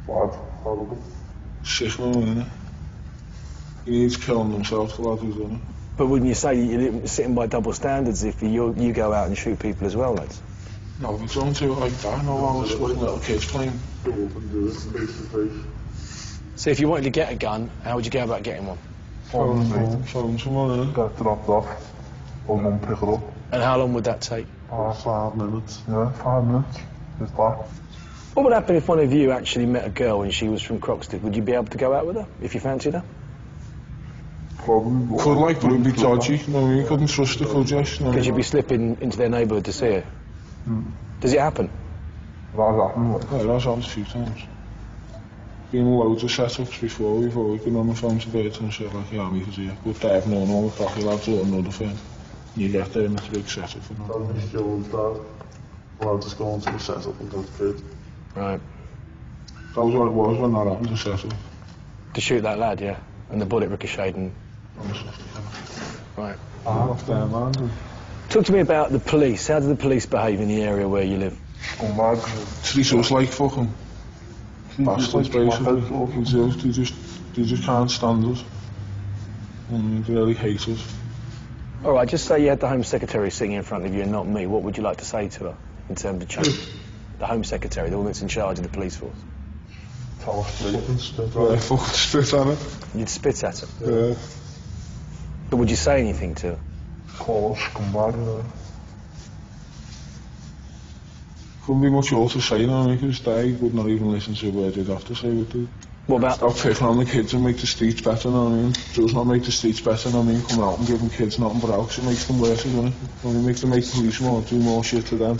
Bad, horrible. Sick man, isn't it? He needs killing himself, the lad who's done it. But wouldn't you say you're sitting by double standards if you go out and shoot people as well, lads? No, we don't do it like that. No, I was looking at little kids playing. Go up and do it face to face. So if you wanted to get a gun, how would you go about getting one? Phone someone, innit? Get dropped off. Or mum pick it up. And how long would that take? 5 minutes. Yeah, 5 minutes. Just that. What would happen if one of you actually met a girl and she was from Croxteth? Would you be able to go out with her if you fancied her? Probably. Could like, but it'd be dodgy. No, you couldn't trust her, could you? No. Because you'd be slipping into their neighbourhood to see her. Does it happen? That's happened. Yeah, that's happened a few times. Been loads of setups before, we've always been on the phone to birds and shit like the army was here. Good day, I've known all the cocky lads or another thing. You get there and it's a big setup for them. That'd be skilled, Dad. Well, just go into the setup and got kid. Right. That was what it was when that happened, the setup. To shoot that lad, yeah? And the bullet ricocheted and... Right. Off there, man. Talk to me about the police. How do the police behave in the area where you live? Scumbag. Treat us like fucking bastards, basically. They just can't stand us. And they really hate us. All right, just say you had the Home Secretary sitting in front of you and not me. What would you like to say to her in terms of change? The Home Secretary, the one that's in charge of the police force. Tell us fucking spit Yeah, fucking spit at it. You'd spit at her. Yeah. But would you say anything to her? Call us scumbag. Couldn't be much more to say, you know, because they would not even listen to a word they'd have to say, would they? What about... Stop picking on the kids and make the streets better, you know what I mean? Does not make the streets better, you know what I mean? Come out and give them kids nothing but else, it makes them worse, doesn't it? When we make them make police more, do more shit to them,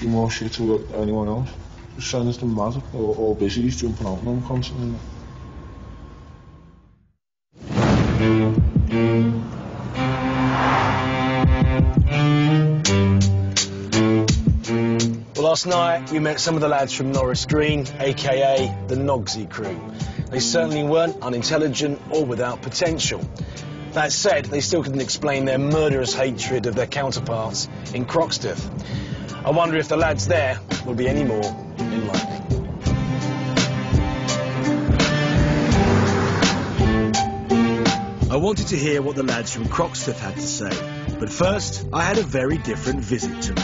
do more shit to anyone else. Just sends them mad, or busy, he's jumping out on them constantly. Well, last night we met some of the lads from Norris Green, aka the Nogsy crew. They certainly weren't unintelligent or without potential. That said, they still couldn't explain their murderous hatred of their counterparts in Croxteth. I wonder if the lads there will be any more enlightening. I wanted to hear what the lads from Croxteth had to say, but first I had a very different visit to make.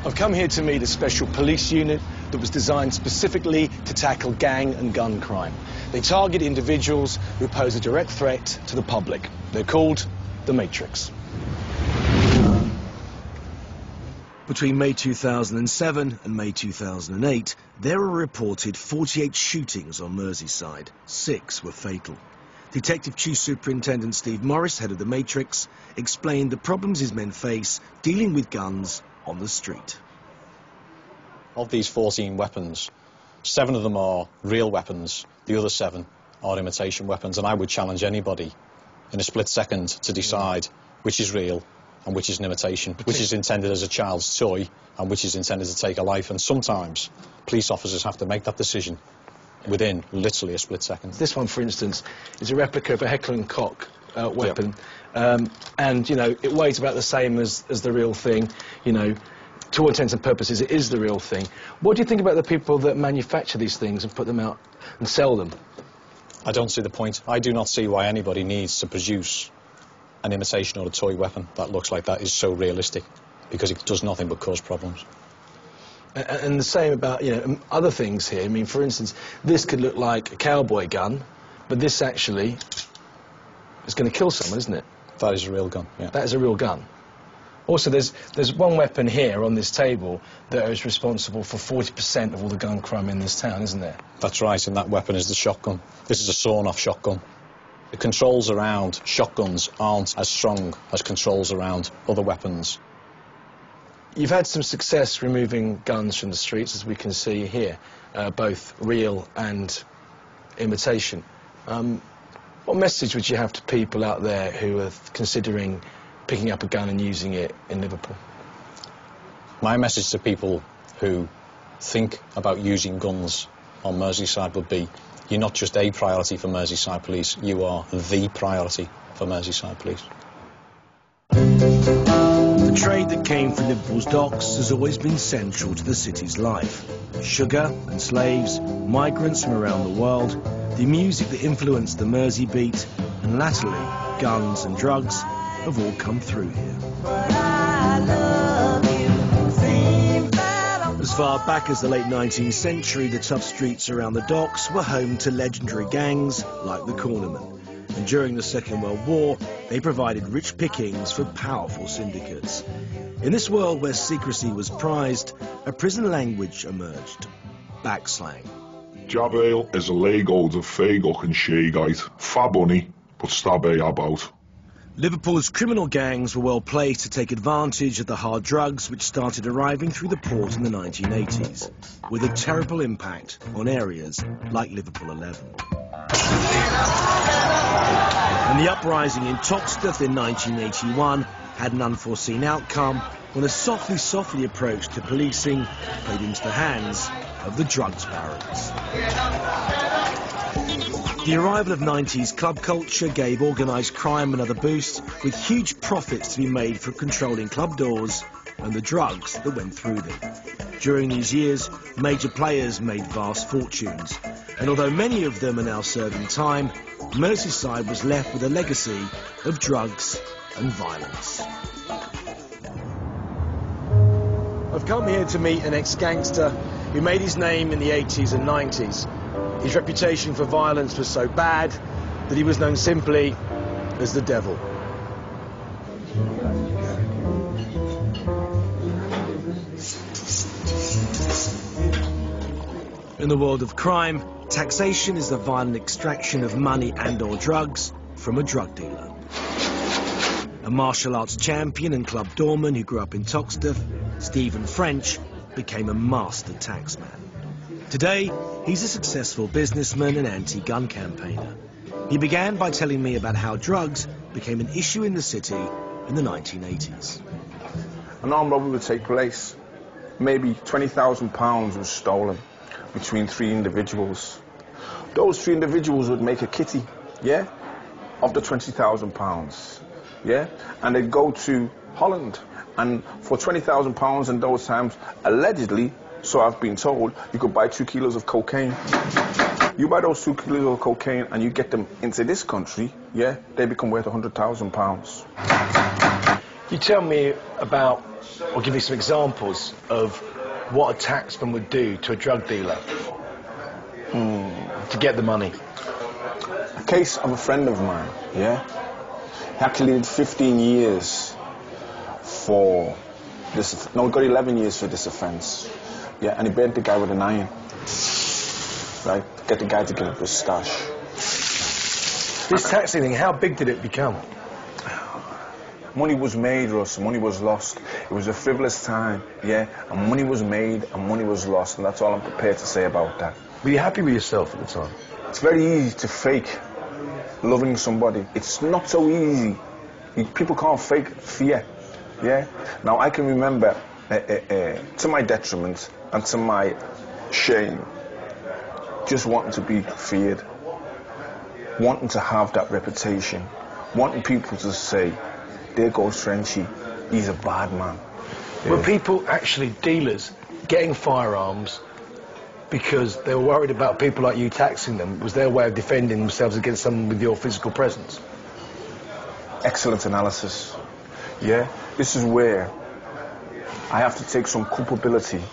I've come here to meet a special police unit that was designed specifically to tackle gang and gun crime. They target individuals who pose a direct threat to the public. They're called the Matrix. Between May 2007 and May 2008, there were reported 48 shootings on Merseyside. 6 were fatal. Detective Chief Superintendent Steve Morris, head of the Matrix, explained the problems his men face dealing with guns on the street. Of these 14 weapons, 7 of them are real weapons, the other 7 are imitation weapons, and I would challenge anybody in a split second to decide which is real and which is an imitation, which is intended as a child's toy and which is intended to take a life. And sometimes police officers have to make that decision within literally a split second. This one, for instance, is a replica of a Heckler & Koch weapon. And, you know, it weighs about the same as the real thing. You know, to all intents and purposes, it is the real thing. What do you think about the people that manufacture these things and put them out and sell them? I don't see the point. I do not see why anybody needs to produce an imitation or a toy weapon that looks like that is so realistic, because it does nothing but cause problems. And the same about, you know, other things here. I mean, for instance, this could look like a cowboy gun, but this actually is going to kill someone, isn't it? That is a real gun, yeah. That is a real gun. Also, there's one weapon here on this table that is responsible for 40% of all the gun crime in this town, isn't there? That's right, and that weapon is the shotgun. This is a sawn-off shotgun. The controls around shotguns aren't as strong as controls around other weapons. You've had some success removing guns from the streets, as we can see here, both real and imitation. What message would you have to people out there who are considering picking up a gun and using it in Liverpool? My message to people who think about using guns on Merseyside would be, you're not just a priority for Merseyside Police, you are the priority for Merseyside Police. The trade that came through Liverpool's docks has always been central to the city's life. Sugar and slaves, migrants from around the world, the music that influenced the Mersey beat, and latterly, guns and drugs have all come through here. As far back as the late 19th century, the tough streets around the docks were home to legendary gangs like the Cornermen. And during the Second World War, they provided rich pickings for powerful syndicates. In this world where secrecy was prized, a prison language emerged, backslang. Jab ale is a Lego de feig and sheegite. Fa bunny, but stab about. Liverpool's criminal gangs were well placed to take advantage of the hard drugs which started arriving through the port in the 1980s, with a terrible impact on areas like Liverpool 11. And the uprising in Toxteth in 1981 had an unforeseen outcome when a softly approach to policing played into the hands of the drugs barons. The arrival of 90s club culture gave organised crime another boost, with huge profits to be made from controlling club doors and the drugs that went through them. During these years, major players made vast fortunes, and although many of them are now serving time, Merseyside was left with a legacy of drugs and violence. I've come here to meet an ex-gangster who made his name in the 80s and 90s. His reputation for violence was so bad that he was known simply as the Devil. In the world of crime, taxation is the violent extraction of money and/or drugs from a drug dealer. A martial arts champion and club doorman who grew up in Toxteth, Stephen French became a master taxman. Today, he's a successful businessman and anti-gun campaigner. He began by telling me about how drugs became an issue in the city in the 1980s. An armed robbery would take place. Maybe £20,000 was stolen between 3 individuals. Those 3 individuals would make a kitty, yeah, of the £20,000, yeah, and they'd go to Holland, and for £20,000 in those times, allegedly, so I've been told, you could buy 2 kilos of cocaine. You buy those 2 kilos of cocaine and you get them into this country, yeah, they become worth £100,000. You tell me about, or give me some examples of what a taxman would do to a drug dealer to get the money. A case of a friend of mine, yeah, he actually did 15 years for this, no, he got 11 years for this offence, yeah, and he burnt the guy with an iron, right, to get the guy to give up his stash. This taxing thing, how big did it become? Money was made, Russ, money was lost. It was a frivolous time, yeah, and money was made and money was lost, and that's all I'm prepared to say about that. Were you happy with yourself at the time? It's very easy to fake loving somebody. It's not so easy. People can't fake fear, yeah? Now, I can remember, to my detriment and to my shame, just wanting to be feared, wanting to have that reputation, wanting people to say, there goes Frenchy, he's a bad man. Yeah. Were people actually dealers getting firearms because they were worried about people like you taxing them? Was their way of defending themselves against someone with your physical presence? Excellent analysis. Yeah, this is where I have to take some culpability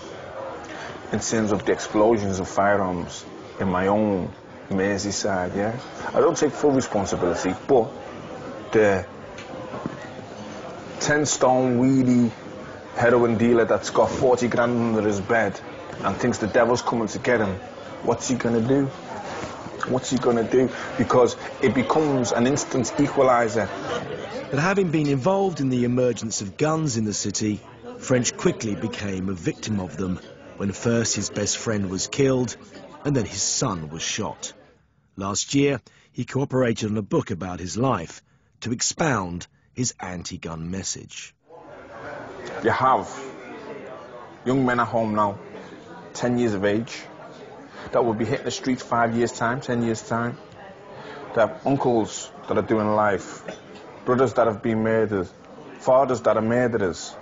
in terms of the explosions of firearms in my own Merseyside, yeah? I don't take full responsibility, but the 10-stone weedy heroin dealer that's got 40 grand under his bed and thinks the devil's coming to get him, what's he gonna do? What's he gonna do? Because it becomes an instant equalizer. But having been involved in the emergence of guns in the city, French quickly became a victim of them when first his best friend was killed and then his son was shot. Last year, he cooperated on a book about his life to expound his anti-gun message. You have young men at home now, 10 years of age, that will be hitting the streets 5 years' time, 10 years' time. They have uncles that are doing life, brothers that have been murdered, fathers that are murderers.